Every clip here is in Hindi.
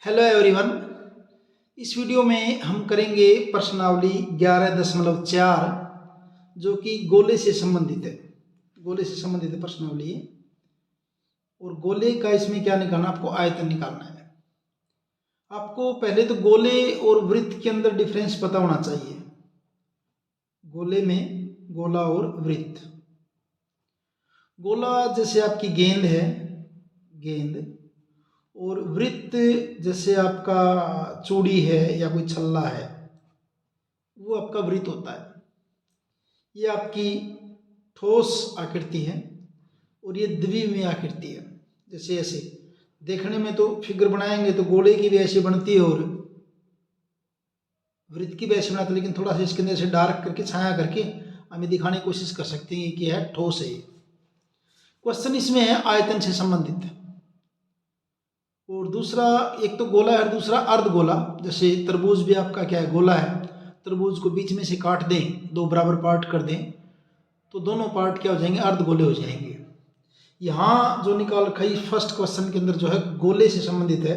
Hello everyone. इस वीडियो में हम करेंगे प्रश्नावली 11.4 जो कि गोले से संबंधित है। गोले से संबंधित प्रश्नावली है और गोले का इसमें क्या निकालना, आपको आयतन निकालना है। आपको पहले तो गोले और वृत्त के अंदर डिफरेंस पता होना चाहिए। गोले में गोला और वृत्त। गोला जैसे आपकी गेंद है, गेंद, और वृत्त जैसे आपका चूड़ी है या कोई छल्ला है, वो आपका वृत्त होता है। ये आपकी ठोस आकृति है और ये द्विविमीय आकृति है। जैसे ऐसे देखने में तो फिगर बनाएंगे तो गोले की भी ऐसी बनती है और वृत्त की भी ऐसी बनाती है, लेकिन थोड़ा सा इसके अंदर से डार्क करके छाया करके हमें दिखाने की कोशिश कर सकते हैं कि है ठोस है। क्वेश्चन इसमें है आयतन से संबंधित। और दूसरा, एक तो गोला है और दूसरा अर्ध गोला। जैसे तरबूज भी आपका क्या है, गोला है। तरबूज को बीच में से काट दें, दो बराबर पार्ट कर दें तो दोनों पार्ट क्या हो जाएंगे, अर्ध गोले हो जाएंगे। यहाँ जो निकाल रखा है फर्स्ट क्वेश्चन के अंदर जो है गोले से संबंधित है,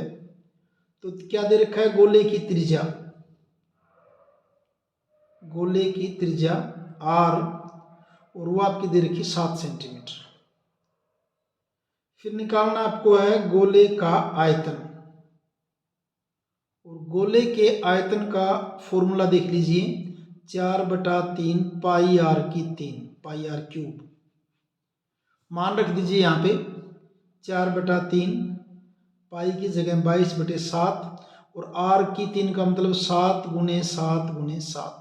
तो क्या दे रखा है, गोले की त्रिज्या, गोले की त्रिज्या r और वो आपकी दे रखी 7 सेंटीमीटर। फिर निकालना आपको है गोले का आयतन, और गोले के आयतन का फॉर्मूला देख लीजिए, 4/3 पाई आर की 3, पाई आर क्यूब। मान रख दीजिए यहाँ पे 4/3, पाई की जगह 22/7 और आर की 3 का मतलब 7 गुणे 7 गुणे 7।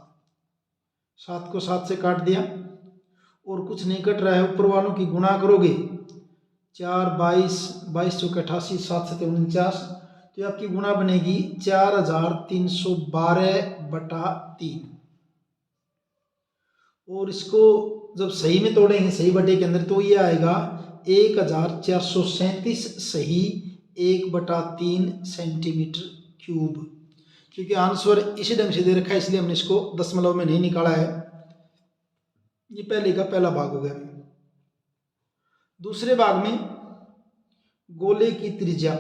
7 को 7 से काट दिया और कुछ नहीं कट रहा है, ऊपर वालों की गुणा करोगे, 4 22 22 चौके 88, 7 7 49, तो आपकी गुणा बनेगी 4312/3। और इसको जब सही में तोड़ेंगे, सही बटे के अंदर, तो ये आएगा 1437 सही 1/3 सेंटीमीटर क्यूब। क्योंकि आंसर इसी ढंग से दे रखा है इसलिए हमने इसको दशमलव में नहीं निकाला है। ये पहले का पहला भाग हो गया। दूसरे भाग में गोले की त्रिज्या,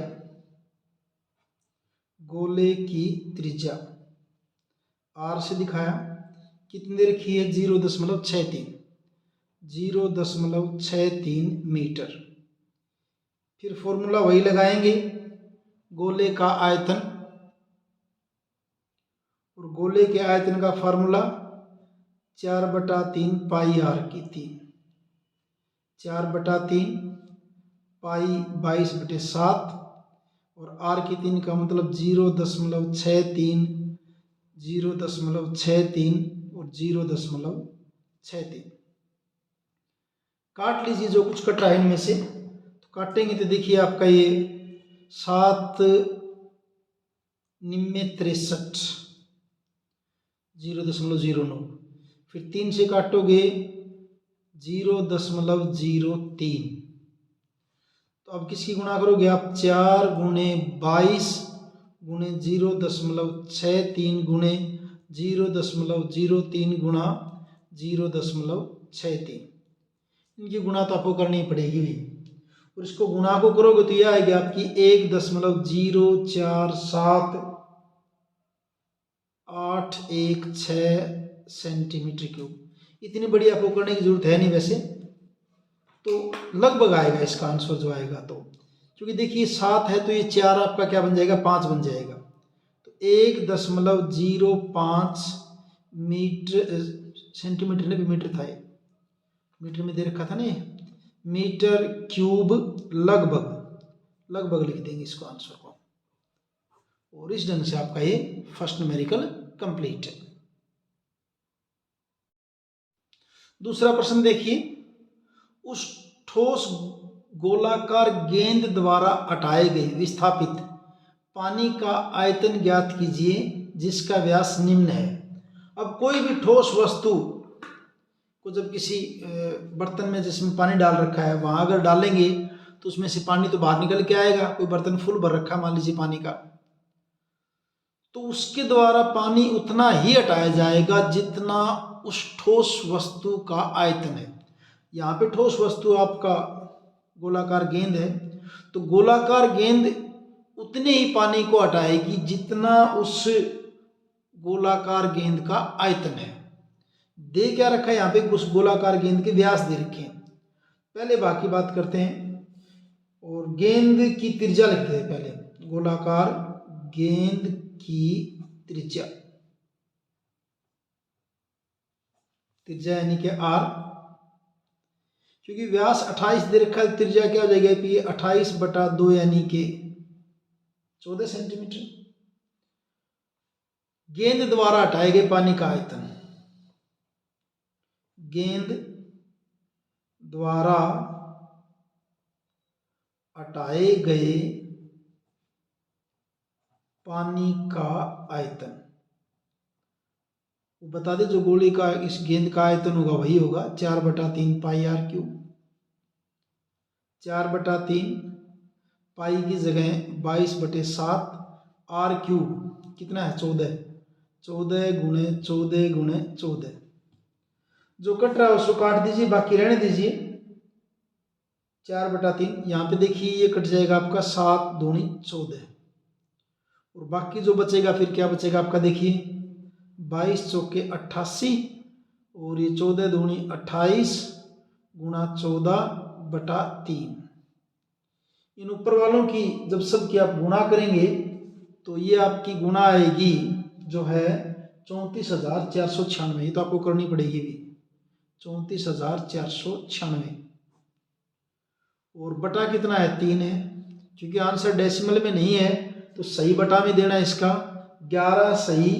गोले की त्रिज्या r से दिखाया, कितनी दे रखी है, 0.63, 0.63 मीटर। फिर फॉर्मूला वही लगाएंगे, गोले का आयतन, और गोले के आयतन का फार्मूला 4/3 पाई आर की 3, 4/3 पाई 22/7 और आर की 3 का मतलब 0.63, 0.63 और 0.63। काट लीजिए जो कुछ कट रहा है इनमें से। तो काटेंगे तो देखिए आपका ये 7 9 63, 0.09। फिर 3 से काटोगे 0.03। तो अब किसकी गुणा करोगे आप, 4 गुणे 22 गुणे 0.63 गुणे 0.03 गुणा 0.63। इनकी गुणा तो आपको करनी पड़ेगी भी, और इसको गुणा को करोगे तो यह आएगी आपकी 1.047 सेंटीमीटर क्यूब। इतनी बड़ी आपको करने की जरूरत है नहीं वैसे, तो लगभग आएगा इसका आंसर जो आएगा। तो क्योंकि देखिए 7 है तो ये 4 आपका क्या बन जाएगा, 5 बन जाएगा। तो 1.05 मीटर, सेंटीमीटर ने भी मीटर था, मीटर में दे रखा था ना, मीटर क्यूब लगभग, लगभग लिख देंगे इसको आंसर को। और इस ढंग से आपका ये फर्स्ट न्यूमेरिकल कंप्लीट है। दूसरा प्रश्न देखिए, उस ठोस गोलाकार गेंद द्वारा हटाए गए विस्थापित पानी का आयतन ज्ञात कीजिए जिसका व्यास निम्न है। अब कोई भी ठोस वस्तु को जब किसी बर्तन में जिसमें पानी डाल रखा है वहां अगर डालेंगे तो उसमें से पानी तो बाहर निकल के आएगा। कोई बर्तन फुल भर रखा है मान लीजिए पानी का, तो उसके द्वारा पानी उतना ही हटाया जाएगा जितना उस ठोस वस्तु का आयतन है। यहाँ पे ठोस वस्तु आपका गोलाकार गेंद है, तो गोलाकार गेंद उतने ही पानी को हटाएगी जितना उस गोलाकार गेंद का आयतन है। दे क्या रखा है यहाँ पे, उस गोलाकार गेंद के व्यास दे रखे हैं। पहले बाकी बात करते हैं और गेंद की त्रिज्या लिखते हैं। पहले गोलाकार गेंद की त्रिज्या, त्रिज्या यानी कि आर, क्योंकि व्यास 28 दे रखा है, त्रिज्या क्या हो जाएगी, 28/2 यानी कि 14 सेंटीमीटर। गेंद द्वारा हटाए गए पानी का आयतन, गेंद द्वारा हटाए गए पानी का आयतन, वो बता दे जो गोली का इस गेंद का आयतन होगा वही होगा 4/3 पाई आर क्यूब। 4/3 पाई की जगह 22/7 आर क्यूब कितना है 14, 14 गुणे 14 गुणे 14। जो कट रहा है उसको काट दीजिए, बाकी रहने दीजिए। 4/3 यहाँ पे देखिए ये कट जाएगा आपका 7 दूनी 14, और बाकी जो बचेगा फिर क्या बचेगा आपका, देखिए 22 चौके 88 और ये 14 दूनी 28 गुणा 14/3। इन ऊपर वालों की जब सब की आप गुणा करेंगे तो ये आपकी गुणा आएगी जो है 34,496, तो आपको करनी पड़ेगी भी 34,496, और बटा कितना है 3 है, क्योंकि आंसर डेसिमल में नहीं है तो सही बटा में देना है इसका। 11 सही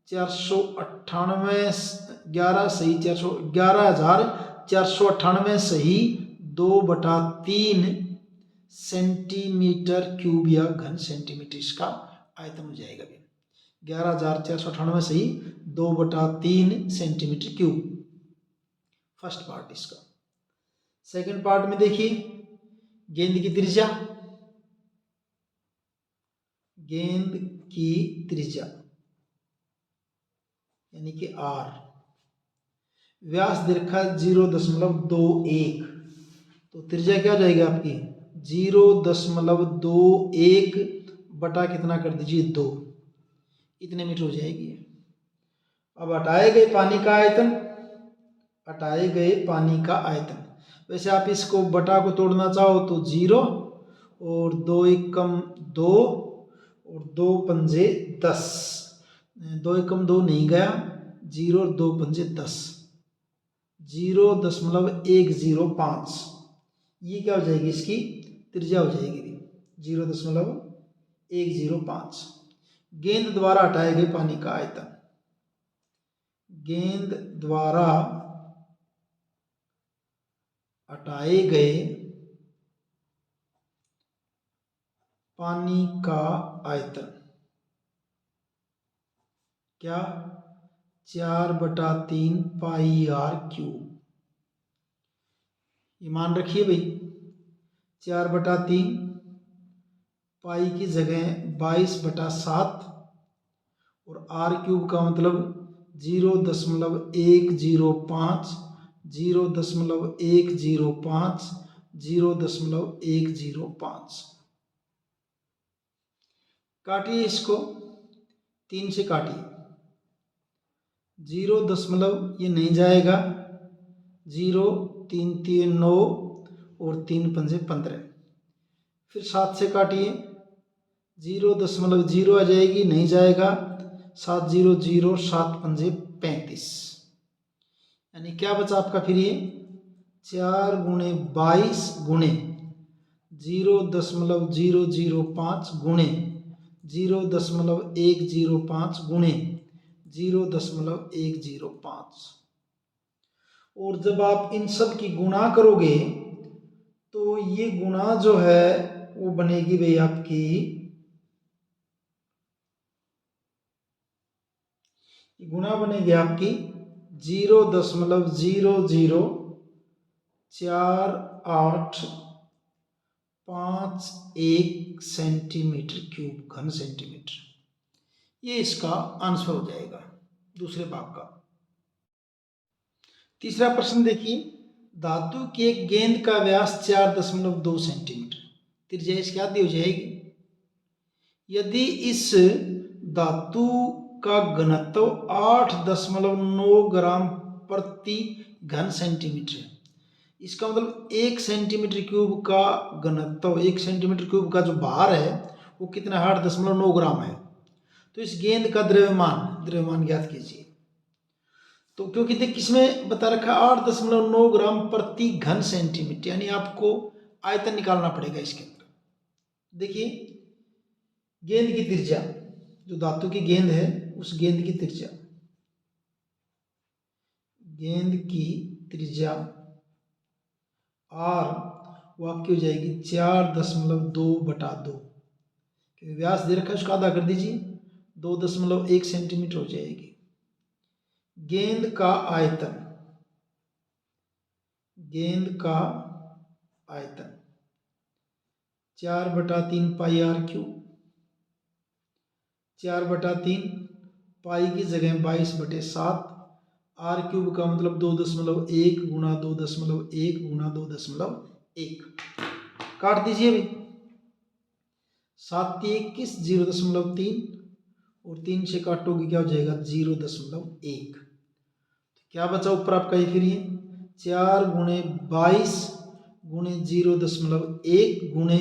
498, 11 सही 11,498 सही 2/3 सेंटीमीटर क्यूब या घन सेंटीमीटर इसका आयतन हो जाएगा। 11,498 सही 2/3 सेंटीमीटर क्यूब, फर्स्ट पार्ट इसका। सेकंड पार्ट में देखिए गेंद की त्रिज्या, गेंद की त्रिज्या यानी कि आर, व्यास दे रखा 0.21, तो त्रिज्या क्या हो जाएगी आपकी 0.21 बटा कितना कर दीजिए 2, इतने मीटर हो जाएगी। अब हटाए गए पानी का आयतन, हटाए गए पानी का आयतन, वैसे आप इसको बटा को तोड़ना चाहो तो 0 और 2 एकम 2 और 2 पंजे 10, 2 एकम 2 नहीं गया, 0 और 2 पंजे 10, 0.105, ये क्या हो जाएगी इसकी त्रिज्या हो जाएगी 0.105। गेंद द्वारा हटाए गए पानी का आयतन, गेंद द्वारा हटाए गए पानी का आयतन क्या 4/3 पाई आर क्यूब। ये मान रखिए भाई 4/3 पाई की जगह 22/7 और आर क्यूब का मतलब 0.105, 0.105, 0.105। काटिए इसको, 3 से काटिए, 0 दशमलव ये नहीं जाएगा, 0 3 3 9 और 3 पंजे 15, फिर 7 से काटिए, 0.0 आ जाएगी, नहीं जाएगा, 7 0 0 7 पंजे 35, यानी क्या बचा आपका फिर ये 4 गुणे 22 गुणे 0.005 गुणे 0.105 गुणे 0.105, और जब आप इन सब की गुणा करोगे तो ये गुणा जो है वो बनेगी भाई आपकी, गुणा बनेगी आपकी 0.00481 सेंटीमीटर क्यूब घन सेंटीमीटर, ये इसका आंसर हो जाएगा दूसरे भाग का। तीसरा प्रश्न देखिए, धातु की एक गेंद का व्यास 4.2 सेंटीमीटर, त्रिज्या इसकी आधी हो जाएगी। यदि इस धातु का घनत्व 8.9 ग्राम प्रति घन सेंटीमीटर है, इसका मतलब 1 सेंटीमीटर क्यूब का घनत्व, 1 सेंटीमीटर क्यूब का जो भार है वो कितना, 8.9 ग्राम है। तो इस गेंद का द्रव्यमान ज्ञात कीजिए। तो क्योंकि देख किसमें बता रखा है 8.9 ग्राम प्रति घन सेंटीमीटर, यानी आपको आयतन निकालना पड़ेगा इसके अंदर। देखिए गेंद की त्रिज्या, जो धातु की गेंद है उस गेंद की त्रिज्या, गेंद की त्रिज्या आर वो आपकी हो जाएगी 4.2/2, क्योंकि व्यास दे रखा है उसका आधा कर दीजिए, 2.1 सेंटीमीटर हो जाएगी। गेंद का आयतन, गेंद का आयतन 4/3 पाई आर क्यूब, 4/3 पाई की जगह 22/7, आर क्यूब का मतलब 2.1 गुणा 2.1 गुणा 2.1, काट दीजिए अभी, 7 21 0.3 और 3 से काटोगे क्या हो जाएगा 0.1। क्या बचा ऊपर आपका ये, फिर ये 4 गुणे 22 गुणे 0.1 गुणे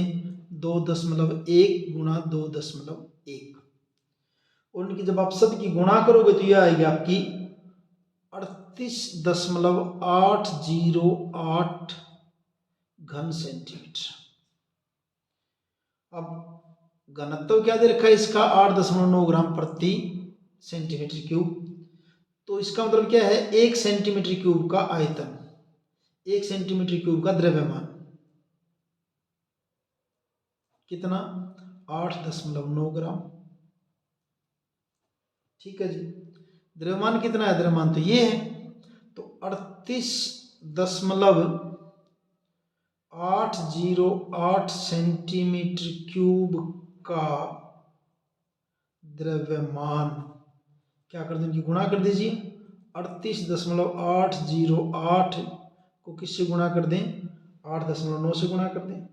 2.1 गुणा 2.1, और इनकी जब आप सबकी गुणा करोगे तो यह आएगी आपकी 38.808 घन सेंटीमीटर। अब घनत्व क्या दे रखा है इसका, 8.9 ग्राम प्रति सेंटीमीटर क्यूब। तो इसका मतलब क्या है, 1 सेंटीमीटर क्यूब का आयतन, 1 सेंटीमीटर क्यूब का द्रव्यमान कितना, 8.9 ग्राम। ठीक है जी, द्रव्यमान कितना है, द्रव्यमान तो ये है, तो 38.808 सेंटीमीटर क्यूब का द्रव्यमान, क्या कर देंगे, गुणा कर दीजिए, 38.808 को किससे गुणा कर दें, 8.9 से गुणा कर दें।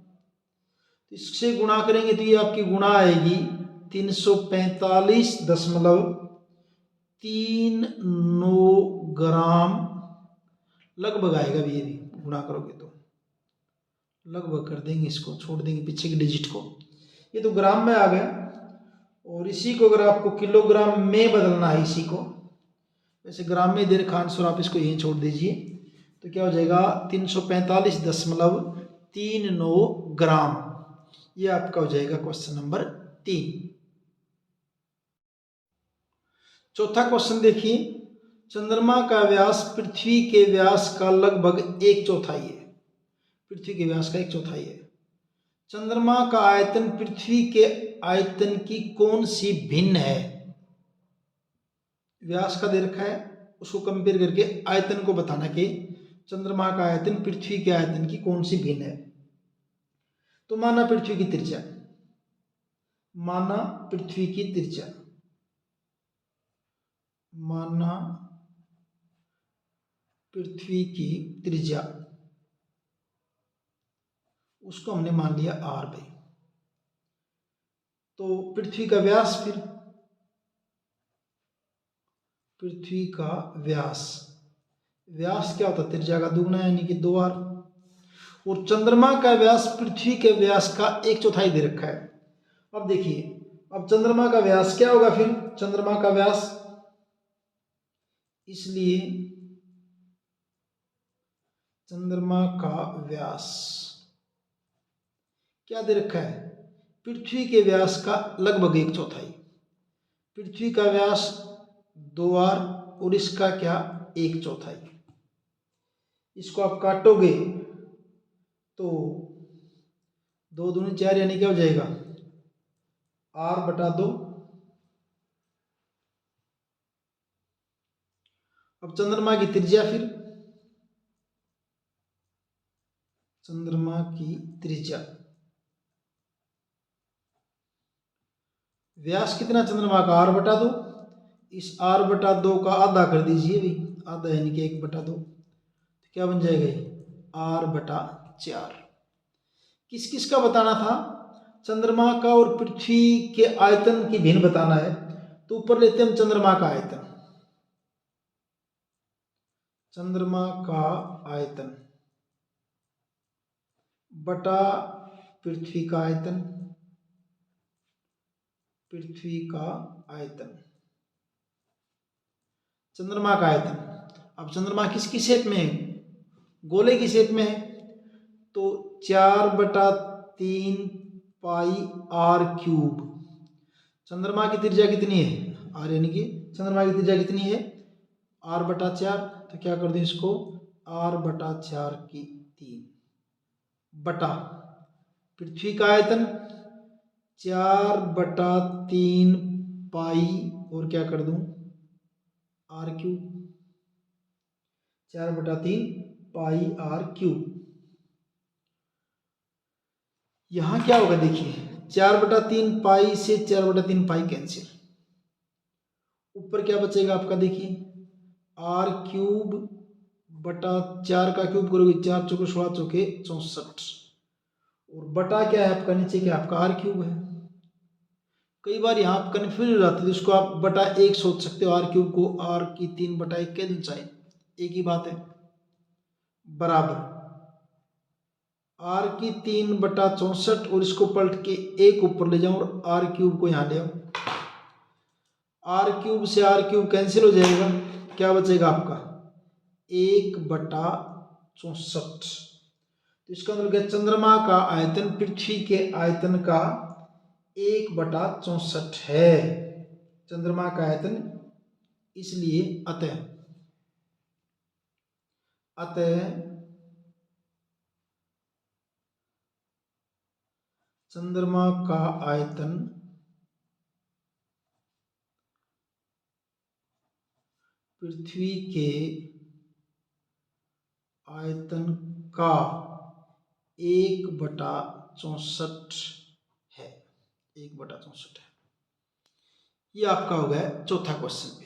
तो इससे गुणा करेंगे तो ये आपकी गुणा आएगी 345.39 ग्राम लगभग आएगा। ये भी गुणा करोगे तो लगभग कर देंगे, इसको छोड़ देंगे पीछे की डिजिट को, ये तो ग्राम में आ गया। और इसी को अगर आपको किलोग्राम में बदलना है, इसी को वैसे ग्राम में दे रखा आंसर, आप इसको यहीं छोड़ दीजिए, तो क्या हो जाएगा 345.39 ग्राम। ये आपका हो जाएगा क्वेश्चन नंबर 3। चौथा क्वेश्चन देखिए, चंद्रमा का व्यास पृथ्वी के व्यास का लगभग 1/4 है, पृथ्वी के व्यास का 1/4 है। चंद्रमा का आयतन पृथ्वी के आयतन की कौन सी भिन्न है, व्यास का दे रखा है, उसको कंपेयर करके आयतन को बताना कि चंद्रमा का आयतन पृथ्वी के आयतन की कौन सी भिन्न है। तो माना पृथ्वी की त्रिज्या, माना पृथ्वी की त्रिज्या, माना पृथ्वी की त्रिज्या, उसको हमने मान लिया आर भाई। तो पृथ्वी का व्यास, फिर पृथ्वी का व्यास, व्यास क्या होता है, त्रिज्या का दुगना यानी कि 2r। और चंद्रमा का व्यास पृथ्वी के व्यास का 1/4 दे रखा है। अब देखिए, अब चंद्रमा का व्यास क्या होगा, फिर चंद्रमा का व्यास, इसलिए चंद्रमा का व्यास क्या दे रखा है, पृथ्वी के व्यास का लगभग 1/4। पृथ्वी का व्यास 2r और इसका क्या 1/4। इसको आप काटोगे तो 2 दूनी 4 यानी क्या हो जाएगा r/2। अब चंद्रमा की त्रिज्या, फिर चंद्रमा की त्रिज्या, व्यास कितना चंद्रमा का r/2, इस r/2 का आधा कर दीजिए भाई, आधा यानी कि 1/2, तो क्या बन जाएगा ये r/4। किस किस का बताना था, चंद्रमा का और पृथ्वी के आयतन की भिन्न बताना है, तो ऊपर लेते हैं हम चंद्रमा का आयतन। चंद्रमा का आयतन बटा पृथ्वी का आयतन, पृथ्वी का आयतन, चंद्रमा का आयतन। अब चंद्रमा किसकी शेप में है? गोले की शेप में है, तो 4/3 पाई आर क्यूब। चंद्रमा की त्रिज्या कितनी है? आर, यानी कि चंद्रमा की त्रिज्या कितनी है? r/4। तो क्या कर दें इसको, r/4 की 3 बटा पृथ्वी का आयतन 4/3 पाई और क्या कर दूं, r cube, 4/3 pi r cube. यहां क्या होगा देखिए, 4/3 पाई से 4/3 पाई कैंसिल, ऊपर क्या बचेगा आपका देखिए, आर क्यूब बटा 4 का क्यूब करोगे 4 चौके 16 चौके 64, और बटा क्या है आपका नीचे, क्या आपका आर क्यूब है। कई बार यहाँ आप कन्फ्यूज हो जाते हैं, इसको आप बटा 1 सोच सकते हो, आर क्यूब को आर की 3/1 कह देना चाहिए, एक ही बात है, बराबर आर की 3/64, और इसको पलट के एक ऊपर ले जाऊं और आर क्यूब को यहाँ ले आओ, आर क्यूब से आर क्यूब कैंसिल हो जाएगा, क्या बचेगा आपका 1/64। तो इसका मतलब क्या, चंद्रमा का आयतन पृथ्वी के आयतन का 1/64 है, चंद्रमा का आयतन। इसलिए अतः चंद्रमा का आयतन पृथ्वी के आयतन का 1/64 है, 1/64 है। ये आपका हो गया चौथा क्वेश्चन पे।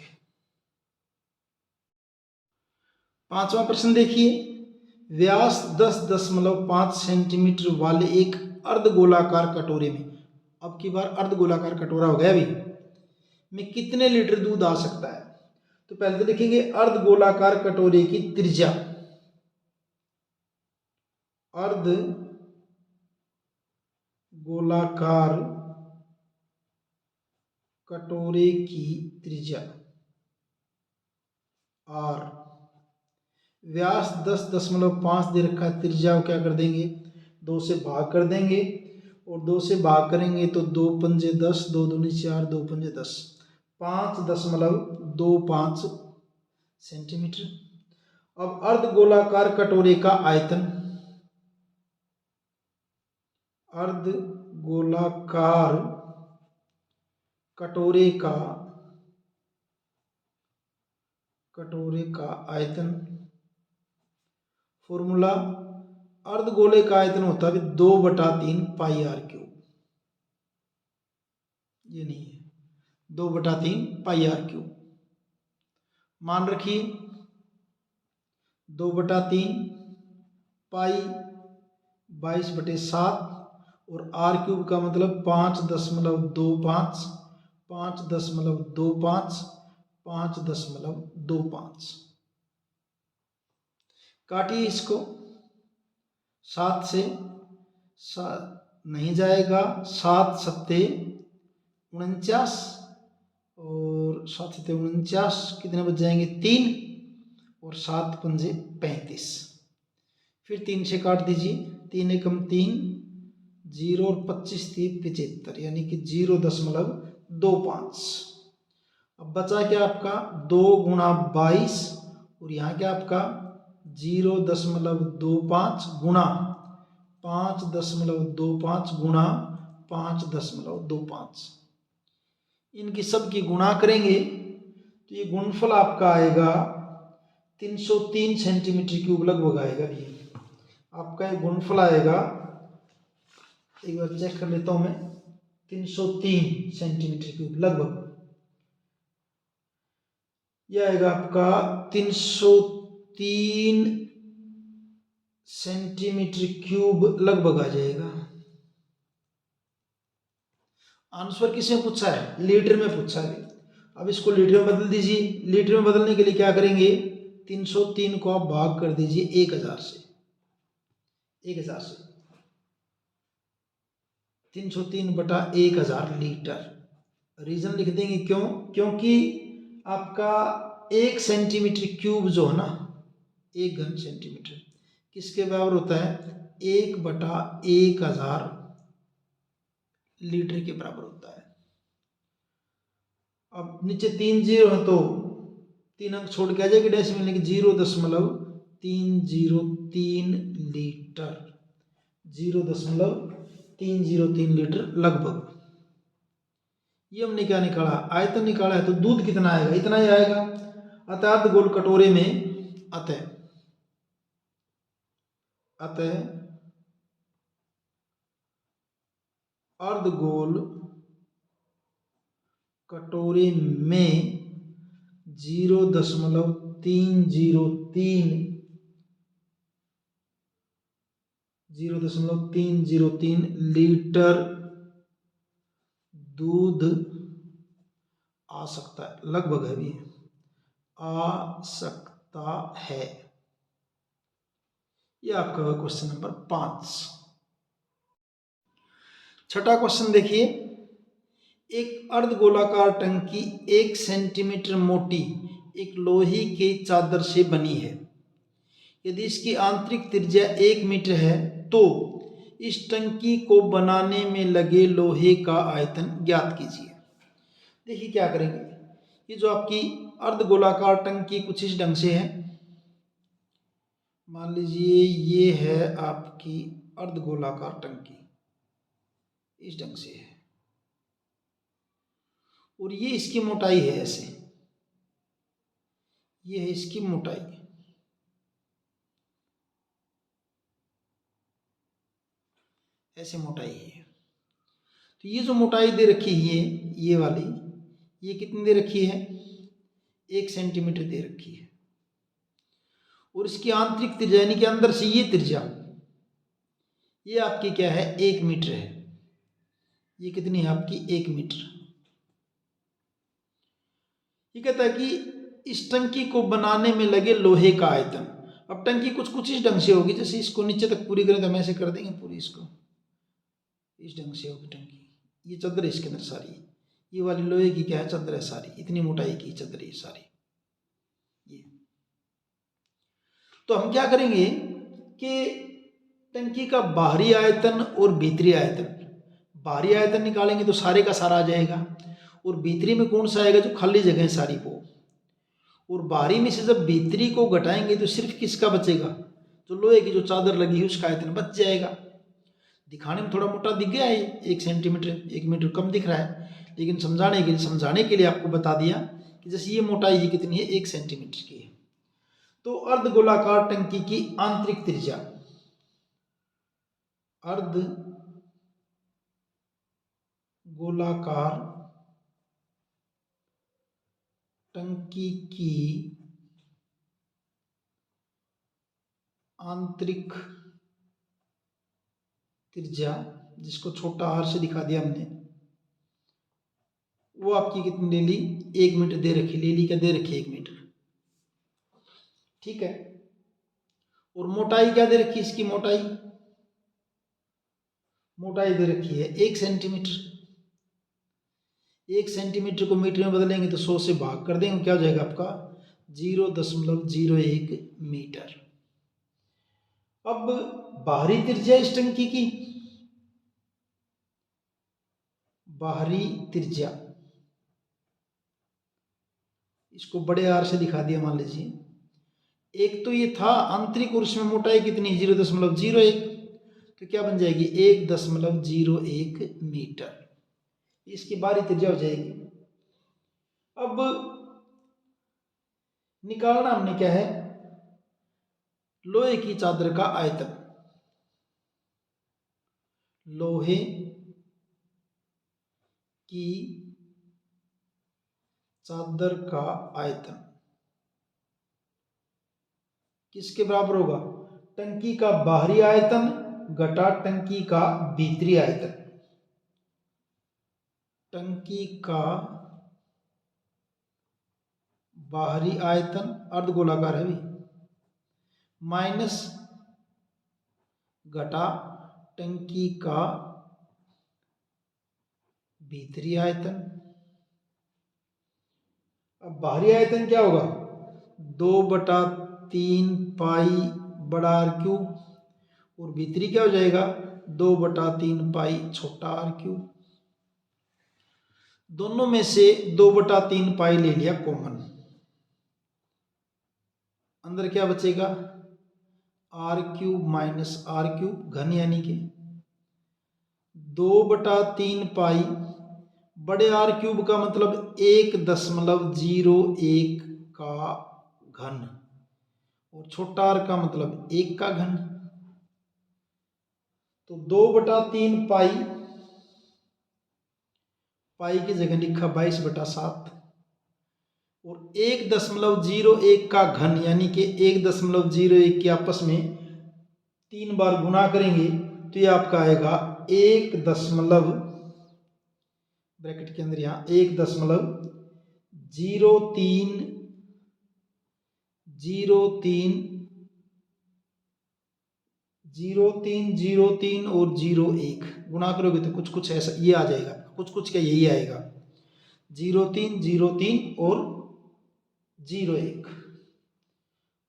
पांचवा प्रश्न देखिए, व्यास 10.5 सेंटीमीटर वाले एक अर्धगोलाकार कटोरे में, अब की बार अर्धगोलाकार कटोरा हो गया अभी, में कितने लीटर दूध आ सकता है? तो पहले तो देखेंगे अर्धगोलाकार कटोरे की त्रिज्या, अर्ध गोलाकार कटोरे की त्रिज्या और व्यास 10.5 दे रखा है, त्रिज्या को क्या कर देंगे 2 से भाग कर देंगे, और 2 से भाग करेंगे तो 2 पंजे 10, 2 दूनी 4, 2 पंजे 10, 5.25 सेंटीमीटर। अब अर्धगोलाकार कटोरे का आयतन, अर्धगोलाकार कटोरे का आयतन, फॉर्मूला, अर्धगोले का आयतन होता है 2/3 पाई आर क्यूब, ये नहीं है 2/3 पाई आर क्यूब, मान रखिए 2/3 पाई 22/7, और आर क्यूब का मतलब 5.25, 5.25, 5.25, काटिए इसको, 7 से 7 नहीं जाएगा, 7 सत्ते 49, और 7 सत्ते 49, कितने बच जाएंगे 3, और 7 पंजे 35, फिर 3 से काट दीजिए, 3 एकम 3, 0 और 25 3 75, यानी कि 0.25। अब बचा क्या आपका 2 गुणा 22, और यहाँ क्या आपका 0.25 गुणा 5.25 गुणा 5.25, इनकी सब की गुणा करेंगे तो ये गुणनफल आपका आएगा 303 सेंटीमीटर क्यूब लगभग आएगा। ये आपका ये गुणनफल आएगा, एक बार चेक कर लेता हूं मैं, 303 सेंटीमीटर क्यूब लगभग, यह आएगा आपका 303 सेंटीमीटर क्यूब लगभग आ जाएगा। आंसर किसमें पूछा है? लीटर में पूछा है। अब इसको लीटर में बदल दीजिए। लीटर में बदलने के लिए क्या करेंगे? 303 को आप भाग कर दीजिए 1000 से। 1000 से 303/1000 लीटर। रीजन लिख देंगे क्यों? क्योंकि आपका 1 सेंटीमीटर क्यूब जो है ना, 1 घन सेंटीमीटर किसके बराबर होता है? 1/1000 लीटर के बराबर होता है। अब नीचे 3 जीरो है तो 3 अंक छोड़ के आ जाएगी डेसिमल में, 0.303 लीटर, 0.303 लीटर लगभग। ये हमने क्या निकाला? आयतन निकाला है। तो दूध कितना आएगा? इतना ही आएगा। अतः अर्ध गोल कटोरे में अतः अर्ध गोल कटोरे में 0.303 लीटर दूध आ सकता है। लगभग है भी, आ सकता है। ये आपका क्वेश्चन नंबर 5। छठा क्वेश्चन देखिए। एक अर्धगोलाकार टंकी 1 सेंटीमीटर मोटी एक लोहे की चादर से बनी है। यदि इसकी आंतरिक त्रिज्या 1 मीटर है तो इस टंकी को बनाने में लगे लोहे का आयतन ज्ञात कीजिए। देखिए क्या करेंगे। ये जो आपकी अर्धगोलाकार टंकी कुछ इस ढंग से है। मान लीजिए ये है आपकी अर्धगोलाकार टंकी, इस ढंग से है, और ये इसकी मोटाई है ऐसे। ये है इसकी मोटाई। ऐसे मोटाई है। तो ये जो मोटाई दे रखी है, ये वाली, ये कितनी दे रखी है? 1 सेंटीमीटर दे रखी है। और इसकी आंतरिक त्रिज्या यानी कि अंदर से ये त्रिज्या, ये आपकी क्या है? 1 मीटर है। ये कितनी है आपकी? 1 मीटर। ये कहता है कि इस टंकी को बनाने में लगे लोहे का आयतन। अब टंकी कुछ कुछ इस ढंग से होगी, जैसे इसको नीचे तक पूरी करें तो हम ऐसे कर देंगे पूरी, इसको इस ढंग से होगी टंकी। ये चद्दर इसके अंदर सारी, ये वाली लोहे की क्या है? चद्दर है सारी, इतनी मोटाई की चद्दर है सारी। ये तो हम क्या करेंगे कि टंकी का बाहरी आयतन और भीतरी आयतन, बाहरी आयतन निकालेंगे तो सारे का सारा आ जाएगा, और भीतरी में कौन सा आएगा? जो खाली जगह है सारी वो। और बाहरी में से जब भीतरी को घटाएंगे तो सिर्फ किसका बचेगा? जो लोहे की जो चादर लगी है उसका आयतन बच जाएगा। दिखाने में थोड़ा मोटा दिख गया है, 1 सेंटीमीटर, 1 मीटर कम दिख रहा है, लेकिन समझाने के लिए आपको बता दिया कि जैसे ये मोटाई ही कितनी है? 1 सेंटीमीटर की है। तो अर्धगोलाकार टंकी की आंतरिक त्रिज्या, अर्ध गोलाकार टंकी की आंतरिक त्रिज्या, जिसको छोटा आर से दिखा दिया हमने, वो आपकी कितनी ले ली? 1 मीटर दे रखी। ले ली क्या? दे रखी 1 मीटर। ठीक है। और मोटाई क्या दे रखी? इसकी मोटाई दे रखी है 1 सेंटीमीटर। 1 सेंटीमीटर को मीटर में बदलेंगे तो 100 से भाग कर देंगे, क्या हो जाएगा आपका? 0.01 मीटर। अब बाहरी त्रिज्या इस टंकी की, बाहरी त्रिज्या, इसको बड़े आर से दिखा दिया। मान लीजिए एक तो ये था आंतरिक, और इसमें मोटाई कितनी? 0.01। तो क्या बन जाएगी? 1.01 मीटर। इसकी बाहरी त्रिज्या हो जाएगी। अब निकालना हमने क्या है? लोहे की चादर का आयतन। लोहे की चादर का आयतन किसके बराबर होगा? टंकी का बाहरी आयतन घटा टंकी का भीतरी आयतन। टंकी का बाहरी आयतन अर्धगोलाकार है भी, माइनस घटा टंकी का भीतरी आयतन। अब बाहरी आयतन क्या होगा, 2/3 पाई बड़ा आर क्यूब, और भीतरी क्या हो जाएगा, 2/3 पाई छोटा आर क्यूब। दोनों में से 2/3 पाई ले लिया कॉमन, अंदर क्या बचेगा, r cube minus r cube घन, यानी कि 2/3 पाई बड़े आर क्यूब का मतलब 1.01 का घन, और छोटा आर का मतलब 1 का घन। तो 2/3 पाई, पाई की जगह लिखा 22/7, और 1.01 का घन यानी कि 1.01 के आपस में 3 बार गुना करेंगे तो ये आपका आएगा 1 दशमलव, ब्रैकेट के अंदर यहाँ 1.0303 और 01 गुना करोगे तो कुछ कुछ ऐसा ये आ जाएगा, कुछ कुछ क्या यही आएगा, 0303 और 01,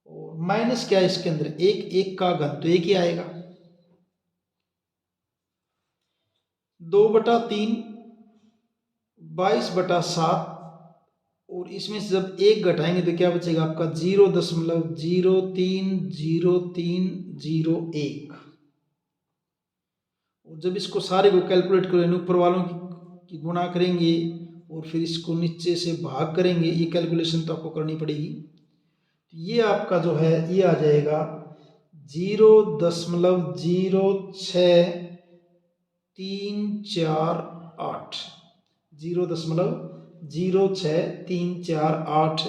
और माइनस क्या है इसके अंदर, 1 का घन तो 1 ही आएगा। 2/3 22/7, और इसमें से जब 1 घटाएंगे तो क्या बचेगा आपका 0.030301, और जब इसको सारे को कैलकुलेट करेंगे ऊपर वालों की गुणा करेंगे और फिर इसको नीचे से भाग करेंगे, ये कैलकुलेशन तो आपको करनी पड़ेगी। ये आपका जो है ये आ जाएगा 0.06348, 0.06348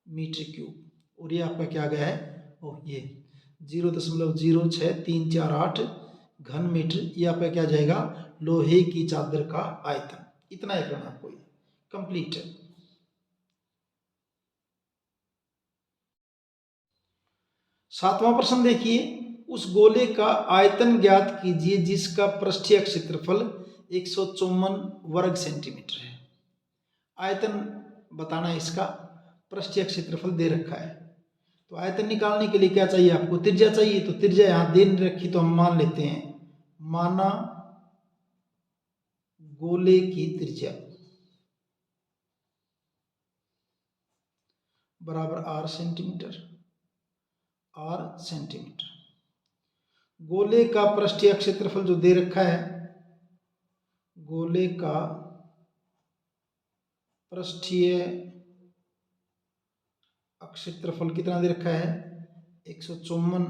मीटर क्यूब, और ये आपका क्या गया है, ये 0.06348 घन मीटर, ये आपका क्या जाएगा, लोहे की चादर का आयतन। इतना ही करना आपको, कंप्लीट है। 7वां प्रश्न देखिए, उस गोले का आयतन ज्ञात कीजिए जिसका पृष्ठीय क्षेत्रफल 154 वर्ग सेंटीमीटर है। आयतन बताना है, इसका पृष्ठीय क्षेत्रफल दे रखा है, तो आयतन निकालने के लिए क्या चाहिए आपको, त्रिज्या चाहिए। तो त्रिज्या यहां दे रखी तो हम मान लेते हैं, माना गोले की त्रिज्या बराबर r सेंटीमीटर, गोले का पृष्ठीय क्षेत्रफल जो दे रखा है, गोले का पृष्ठीय क्षेत्रफल कितना दे रखा है, 154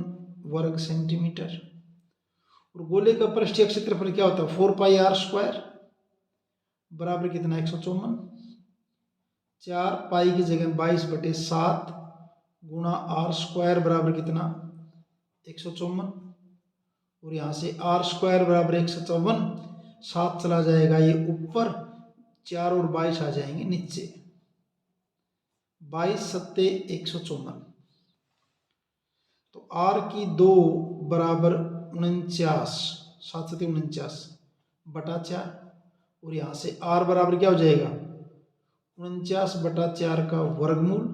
वर्ग सेंटीमीटर, और गोले का पृष्ठीय क्षेत्रफल क्या होता है, 4πr² बराबर कितना, 154, 4 पाई की जगह 22/7 गुणा r² बराबर कितना, 154, और यहाँ से r² बराबर 154, 7 चला जाएगा ये ऊपर, 4 और 22 आ जाएंगे नीचे, 22 सत्ते 154, तो r की 2 बराबर 49, 7 सत्ते 49/4, और यहाँ से r बराबर क्या हो जाएगा, 49/4 का वर्गमूल,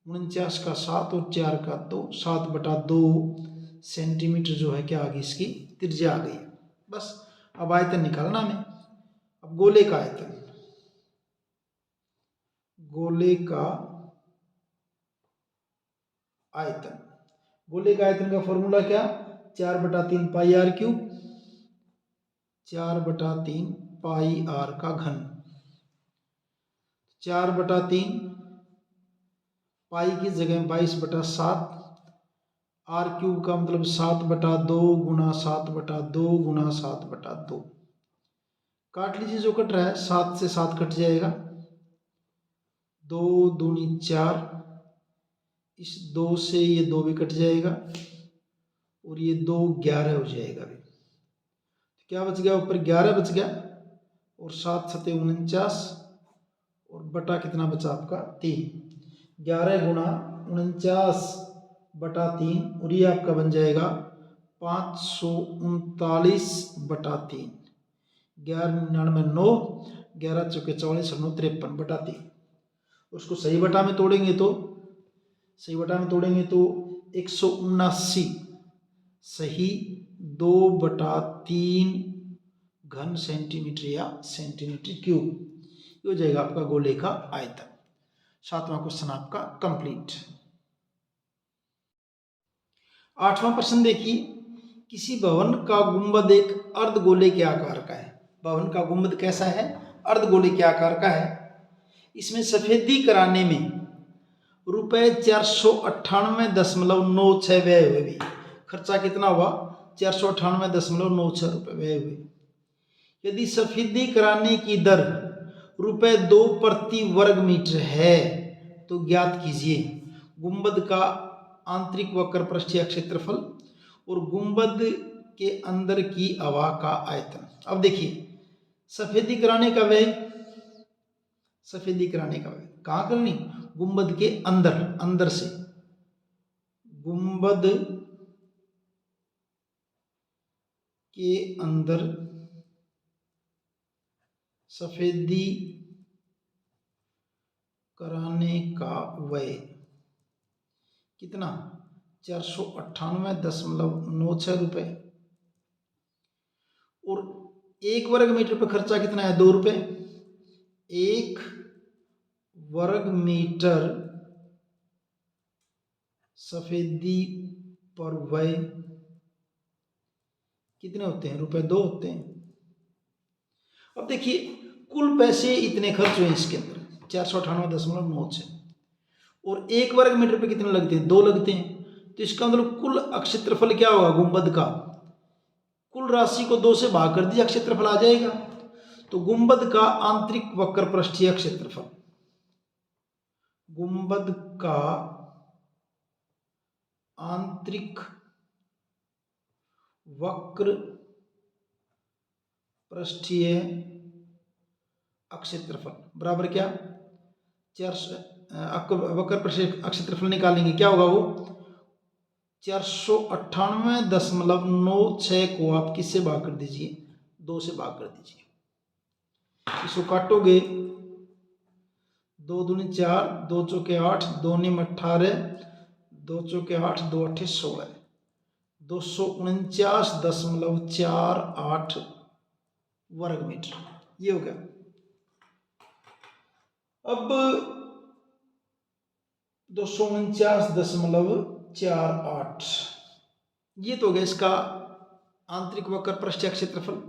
49 का 7 और 4 का 2, 7/2 सेंटीमीटर जो है क्या आ गई, इसकी त्रिज्या आ गई। बस अब आयतन निकालना हमें। अब गोले का आयतन, गोले का आयतन, गोले का आयतन का फॉर्मूला क्या, 4/3 pi r cube, 4/3 pi are का घन, 4/3 पाई की जगह 22/7, आर क्यूब का मतलब 7/2 गुणा 7/2 गुणा 7/2, काट लीजिए जो कट रहा है, 7 से 7 कट जाएगा, 2 दूनी 4, इस 2 से ये 2 भी कट जाएगा, और ये 2 11 हो जाएगा। क्या बच गया ऊपर, 11 बच गया, और 7 सते 49 और बटा कितना बचा आपका 3। 11 गुणा 49/3 और ये आपका बन जाएगा 539/3। 1199 11 चौके 44 और 9 53/3। उसको सही बटा में तोड़ेंगे तो 179 सही 2/3 घन सेंटीमीटर या सेंटीमीटर क्यूब, ये हो जाएगा आपका गोले का आयतन। 7वां क्वेश्चन आपका कंप्लीट। 8वां प्रश्न देखिए, किसी भवन का गुंबद एक अर्धगोले के आकार का है। भवन का गुंबद कैसा है? अर्धगोले के आकार का है। इसमें सफेदी कराने में ₹498.96 व्यय हुए भी। खर्चा कितना हुआ? 498.96 रुपये व्यय हुए। यदि सफेदी कराने की दर ₹2 प्रति वर्ग मीटर है तो ज्ञात कीजिए गुंबद का आंतरिक वक्र पृष्ठीय क्षेत्रफल और गुंबद के अंदर की हवा का आयतन। अब देखिए, सफेदी कराने का व्यय कहाँ करनी? गुंबद के अंदर से, गुंबद के अंदर सफेदी कराने का व्यय कितना? 498.96 रुपये। और 1 वर्ग मीटर पर खर्चा कितना है? 2 रुपये। 1 वर्ग मीटर सफेदी पर व्यय कितने होते हैं? ₹2 होते हैं। अब देखिए, कुल पैसे इतने खर्च हुए इसके अंदर 498.96 और 1 वर्ग मीटर पे कितने लगते हैं? 2 लगते हैं। तो इसका मतलब कुल क्षेत्रफल क्या होगा गुंबद का? कुल राशि को 2 से भाग कर दिया, क्षेत्रफल आ जाएगा। तो गुंबद का आंतरिक वक्र पृष्ठीय क्षेत्रफल, गुंबद का आंतरिक वक्र पृष्ठीय क्षेत्रफल बराबर क्या? वक्र पृष्ठीय क्षेत्रफल निकालेंगे, क्या होगा वो? 498.96 को आप किससे भाग कर दीजिए? 2 से भाग कर दीजिए। इसको काटोगे, 2 दूनी 4, 2 चौके 8, 2 नीम 18, 2 चौके 8, 2 8 16, 249.48 वर्ग मीटर, ये हो गया। अब 249.48 ये तो हो गया इसका आंतरिक वक्र पृष्ठीय क्षेत्रफल,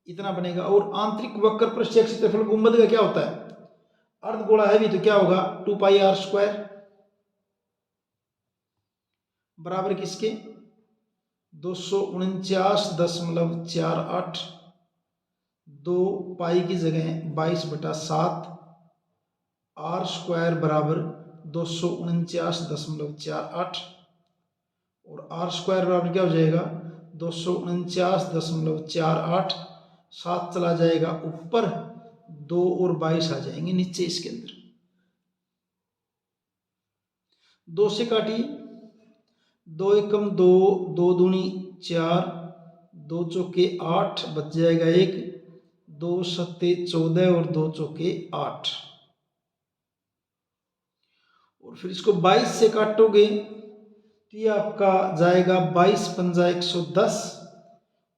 इतना बनेगा। और आंतरिक वक्र पृष्ठीय क्षेत्रफल गुंबद का क्या होता है? अर्धगोला है भी तो क्या होगा? 2πr² बराबर किसके? 249.48, 2 पाई की जगह 22/7, r² बराबर 249.48 और r² बराबर क्या हो जाएगा? 249.48, 7 चला जाएगा ऊपर, 2 और 22 आ जाएंगे नीचे इसके अंदर। 2 से काटिए, 2 एकम 2, 2 दूनी 4, 2 चौके 8 बच जाएगा 1, 2 सत्ते 14 और 2 चौके 8। और फिर इसको 22 से काटोगे तो ये आपका जाएगा 22 पंजा 110,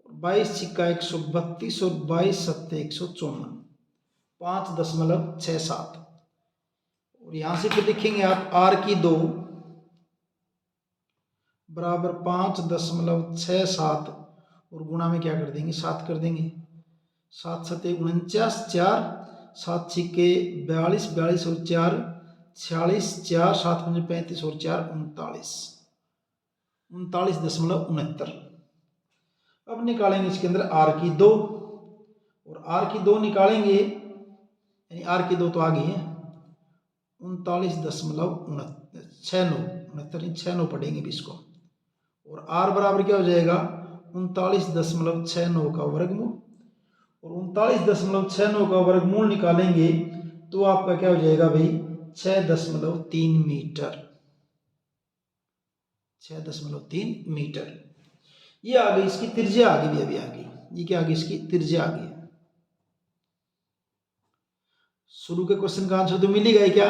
22 छिक्का 132 और 22 सत्ते 154, 5.67। और यहां से फिर लिखेंगे आप r2 बराबर 5.67 और गुणा में क्या कर देंगे? 7 कर देंगे। 7 सत्ते 49, 4 7 छिक्के 42, 42 और 4 46, 4 7 पंजे 35 और 4 39, 39.69। अब निकालेंगे इसके अंदर r2 और r2 निकालेंगे, यानी r2 तो आ गई है 39.69 पढ़ेंगे भी इसको। और r बराबर क्या हो जाएगा? 39.69 का वर्गमूल और 39.69 का वर्गमूल निकालेंगे तो आपका क्या हो जाएगा भाई 6.3 मीटर। 6.3 मीटर। ये आ गई इसकी त्रिज्या, आ गई अभी आ गई, ये क्या आ गई इसकी त्रिज्या आ गई। शुरू के क्वेश्चन का आंसर तो मिल ही गया क्या?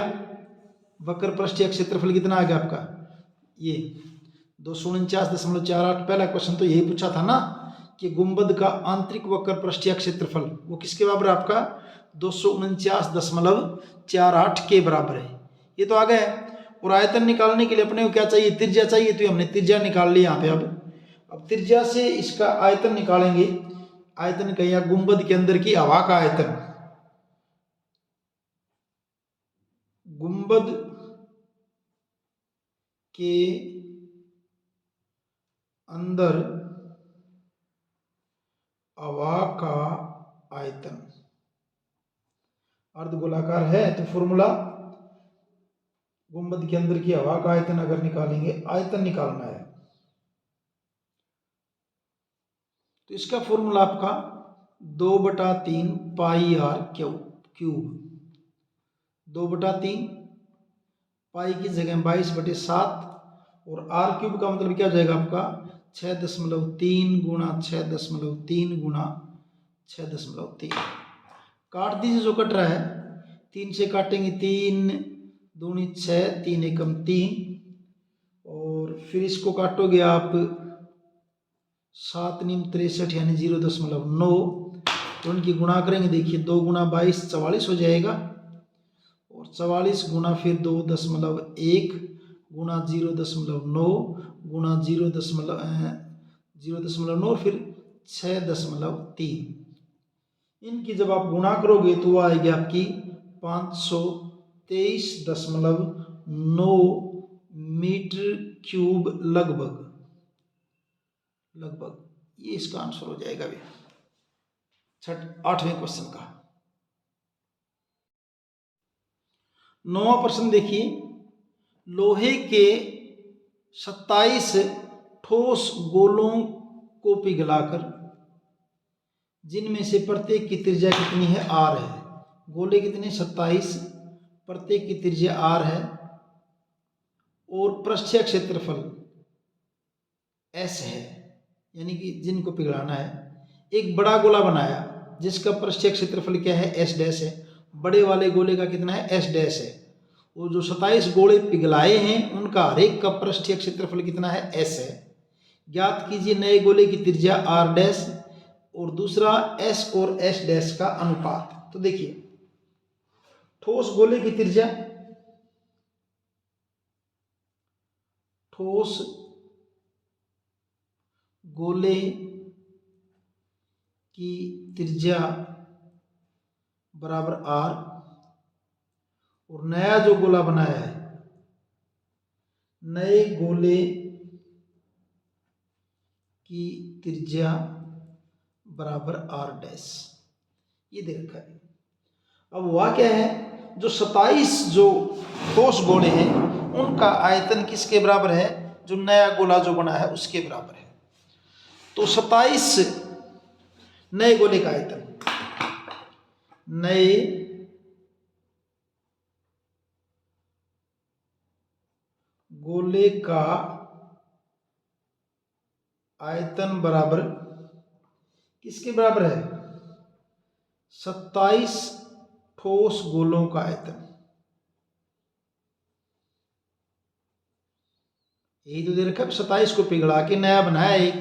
वक्र पृष्ठीय क्षेत्रफल कितना आ गया आपका? ये 249.48। पहला क्वेश्चन तो यही पूछा था ना कि गुंबद का आंतरिक वक्र पृष्ठीय क्षेत्रफल वो किसके बराबर है आपका? 249.48 के बराबर है। ये तो आ गया है। और आयतन निकालने के लिए अपने को क्या चाहिए? त्रिज्या चाहिए। तो हमने त्रिज्या निकाल ली यहाँ पे। अब त्रिज्या से इसका आयतन निकालेंगे। आयतन का या गुंबद के अंदर की हवा का आयतन, गुंबद के अंदर हवा का आयतन अर्धगोलाकार है तो फॉर्मूला गुंबद के अंदर की हवा का आयतन अगर निकालेंगे, आयतन निकालना है तो इसका फॉर्मूला आपका 2/3 पाई आर क्यूब। 2/3 पाई की जगह 22/7 और आर क्यूब का मतलब क्या हो जाएगा आपका 6.3 गुणा 6.3 गुणा 6.3। काट दीजिए जो कट रहा है। 3 से काटेंगे 3 दूनी 6, 3 एकम 3 और फिर इसको काटोगे आप 7 नीम 63 यानी 0.9 तो उनकी गुणा करेंगे। देखिए 2 गुणा 22 44 हो जाएगा और 44 गुणा फिर 2.1 गुणा 0.9 गुणा 0.9 फिर 6.3। इनकी जब आप गुणा करोगे तो वो आएगी आपकी 523.9 मीटर क्यूब लगभग। ये इसका आंसर हो जाएगा भी 8वें क्वेश्चन का। 9वां प्रश्न देखिए, लोहे के 27 ठोस गोलों को पिघलाकर जिनमें से प्रत्येक की त्रिज्या कितनी है? आर है। गोले कितने? 27, प्रत्येक की त्रिज्या आर है और पृष्ठीय क्षेत्रफल एस है, यानी कि जिनको पिघलाना है। एक बड़ा गोला बनाया जिसका पृष्ठीय क्षेत्रफल क्या है? एस डैश है। बड़े वाले गोले का कितना है? एस डैश है। और जो 27 गोले पिघलाए हैं उनका हर एक का पृष्ठीय क्षेत्रफल कितना है? एस है। ज्ञात कीजिए नए गोले की त्रिज्या आर डैश और दूसरा एस और एस डैश का अनुपात। तो देखिए ठोस गोले की त्रिज्या, ठोस गोले की त्रिज्या बराबर आर और नया जो गोला बनाया है, नए गोले की त्रिज्या बराबर आर डैश। ये दे रखा है। अब हुआ क्या है, जो 27 जो ठोस गोले हैं उनका आयतन किसके बराबर है? जो नया गोला जो बना है उसके बराबर है। तो 27 नए गोले का आयतन, नए गोले का आयतन बराबर किसके बराबर है? 27 ठोस गोलों का आयतन। यही तो दे रखा है। 27 को पिघला के नया बनाया एक।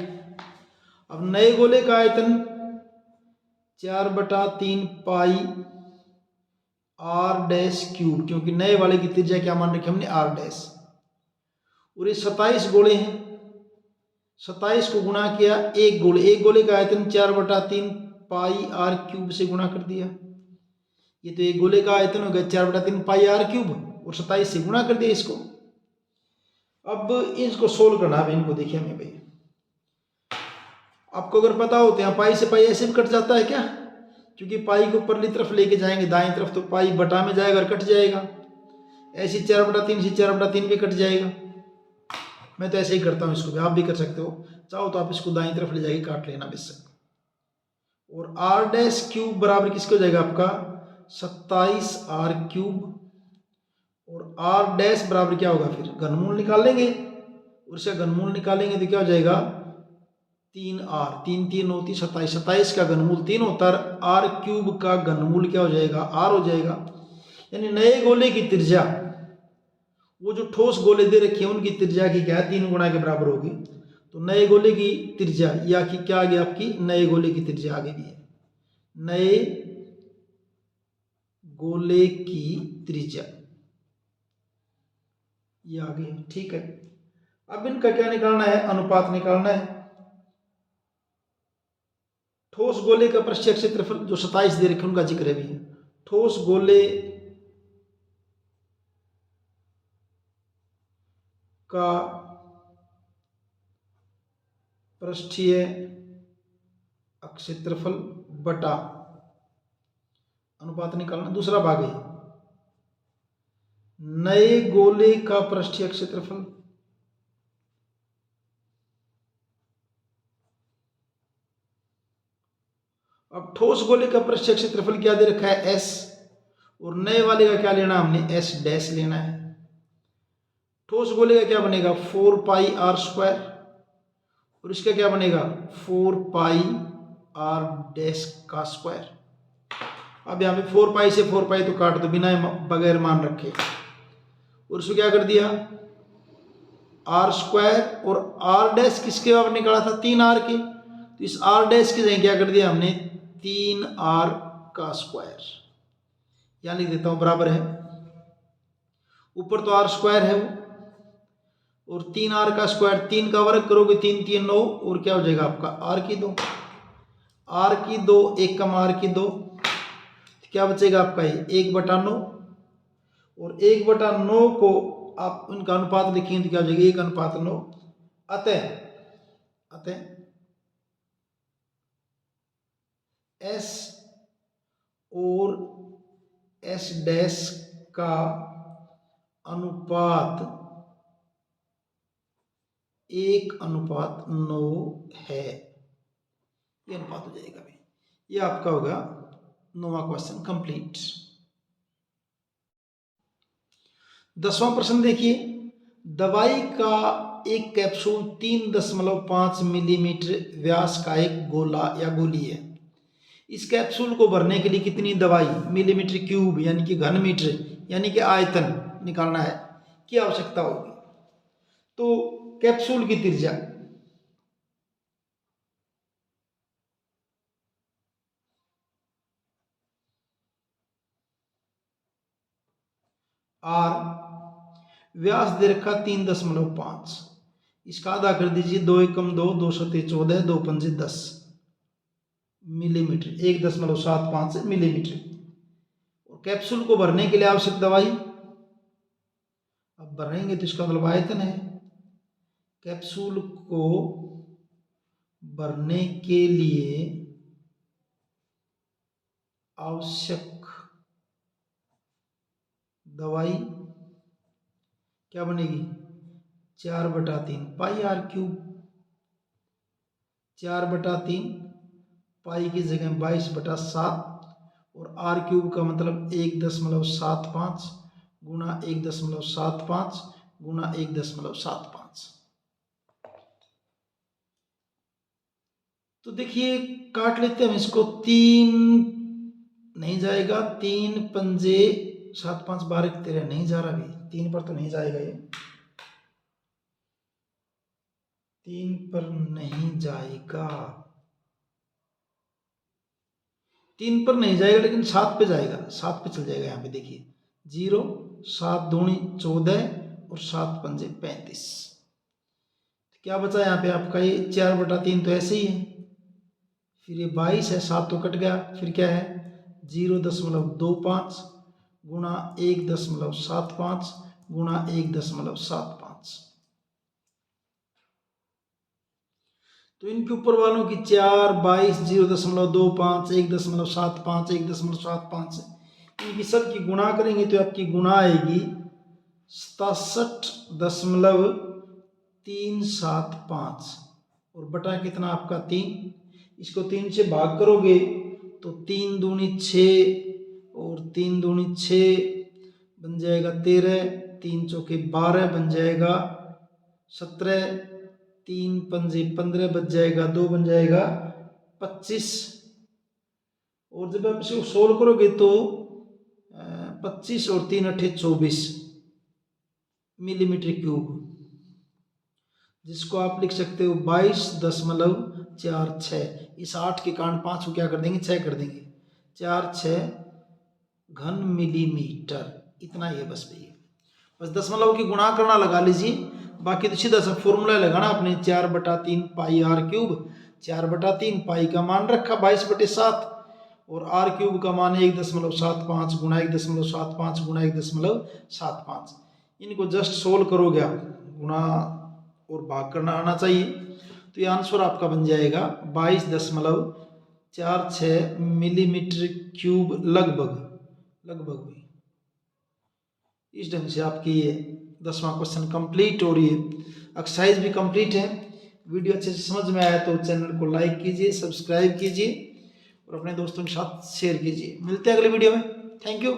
अब नए गोले का आयतन 4/3 पाई आर डैश क्यूब, क्योंकि नए वाले की त्रिज्या क्या मान रखी हमने? R dash. और ये 27 गोले हैं, 27 को गुणा किया एक गोले का आयतन 4/3 पाई आर क्यूब से गुणा कर दिया। ये तो एक गोले का आयतन हो गया 4/3 पाई आर क्यूब और 27 से गुणा कर दिया इसको। अब इसको सोल्व करना है इनको। देखिए हमें भाई, आपको अगर पता हो तो यहाँ पाई से पाई ऐसे भी कट जाता है क्या? क्योंकि पाई को ऊपरली तरफ लेके जाएंगे दाएं तरफ तो पाई बटा में जाएगा और कट जाएगा। ऐसी 4/3 से 4/3 भी कट जाएगा। मैं तो ऐसे ही करता हूँ इसको भी, आप भी कर सकते हो। चाहो तो आप इसको दाईं तरफ ले जाके काट लेना बेशक। और आर डैश क्यूब बराबर किसके हो जाएगा आपका 27r³ और आर डैश बराबर क्या होगा, फिर घनमूल निकालेंगे और इसका घनमूल निकालेंगे तो क्या हो जाएगा 3r, 3 3 होती 27, 27 का घनमूल 3 होता है, r³ का घनमूल क्या हो जाएगा r हो जाएगा। यानी नए गोले की त्रिज्या, वो जो ठोस गोले दे रखे हैं उनकी त्रिज्या की क्या है 3 गुना के बराबर होगी। तो नए गोले की त्रिज्या या कि क्या आ गया आपकी नए गोले की त्रिज्या आगे भी है, नए गोले की त्रिज्या ये आ गई, ठीक है। अब इनका क्या निकालना है, अनुपात निकालना है। ठोस गोले का पृष्ठीय क्षेत्रफल जो 27 दे रखे उनका जिक्र है भी, ठोस गोले का पृष्ठीय क्षेत्रफल बटा अनुपात निकालना। दूसरा भाग है नए गोले का पृष्ठीय क्षेत्रफल अब ठोस गोले का पृष्ठीय क्षेत्रफल क्या दे रखा है S और नए वाले का क्या लेना हमने S डैश लेना है। ठोस गोले का क्या बनेगा 4πr² और इसका क्या बनेगा 4πr डैश का स्क्वायर। अब यहाँ पे 4π से 4π तो काट दो बिना बगैर मान रखे और उसको क्या कर दिया r² और r डैश किसके बराबर निकाला था 3r के, तो इस r डैश की जगह क्या कर दिया हमने 3r का स्क्वायर। यहाँ लिख देता हूं बराबर है, ऊपर तो r² है वो और 3r का स्क्वायर, 3 का वर्ग करोगे 3 3 9 और क्या हो जाएगा आपका r² r² 1 कम r², क्या बचेगा आपका ये 1/9 और 1/9 को आप उनका अनुपात लिखेंगे तो क्या हो जाएगा 1:9। अतः S और S डैश का अनुपात 1:9 है, ये अनुपात हो जाएगा भाई। ये आपका होगा 9वां क्वेश्चन कंप्लीट। 10वां प्रश्न देखिए, दवाई का एक कैप्सूल 3.5 मिलीमीटर व्यास का एक गोला या गोली है। इस कैप्सूल को भरने के लिए कितनी दवाई मिलीमीटर क्यूब यानी कि घन मीटर यानी कि आयतन निकालना है की आवश्यकता होगी। तो कैप्सूल की त्रिज्या r, व्यास दे रखा 3.5, इसका आधा कर दीजिए 2 एकम 2, 2 सते 14, 2 पंजे 10 मिलीमीटर, 1.75 मिलीमीटर। और कैप्सूल को भरने के लिए आवश्यक दवाई, अब भरेंगे तो इसका मतलब आयतन है। कैप्सूल को भरने के लिए आवश्यक दवाई क्या बनेगी 4/3 πr³, 4/3 पाई की जगह 22/7 और r³ का मतलब 1.75 गुणा 1.75 गुणा 1.75। तो देखिए काट लेते हैं हम इसको, 3 नहीं जाएगा, 3 पंजे 7 5 12 13 नहीं जा रहा अभी, 3 पर तो नहीं जाएगा ये, 3 पर नहीं जाएगा, 3 पर नहीं जाएगा लेकिन 7 पे जाएगा, 7 पे चल जाएगा। यहाँ पे देखिए 0 7 दूनी 14 और 7 पंजे 35। क्या बचा यहाँ पे आपका ये 4/3 तो ऐसे ही है, फिर ये 22 है, 7 तो कट गया, फिर क्या है 0.25 गुणा 1.75 गुणा 1.75। तो इनके ऊपर वालों की 4 22 0.25 1.75 1.75 इनकी सब की गुणा करेंगे तो आपकी गुणा आएगी 67.375 और बटा कितना आपका 3, इसको 3 से भाग करोगे तो 3 दूनी 6 और 3 दूनी 6 बन जाएगा 13, 3 चौके 12 बन जाएगा 17, 3 पंजे 15 बच जाएगा, 2 बन जाएगा 25। और जब आप इसको सोल्व करोगे तो 25 और 3 अठे 24 मिलीमीटर क्यूब, जिसको आप लिख सकते हो 22.46। इस 8 के कारण 5 को क्या कर देंगे 6 कर देंगे, 4 6 घन मिलीमीटर। इतना ही है बस भैया, बस दशमलव की गुणा करना लगा लीजिए, बाकी तो सीधा सा फॉर्मूला लगाना अपने 4/3 पाई आर क्यूब। 4/3 पाई का मान रखा 22/7 और आर क्यूब का मान 1.75 गुणा 1.75 गुणा 1.75। इनको जस्ट सोल्व करोगे आप, गुणा और भाग करना आना चाहिए, तो ये आंसर आपका बन जाएगा 22.46 मिलीमीटर क्यूब लगभग भी। इस ढंग से आपकी ये 10वां क्वेश्चन कंप्लीट और ये एक्सरसाइज भी कंप्लीट है। वीडियो अच्छे से समझ में आया तो चैनल को लाइक कीजिए, सब्सक्राइब कीजिए और अपने दोस्तों के साथ शेयर कीजिए। मिलते हैं अगले वीडियो में। Thank you.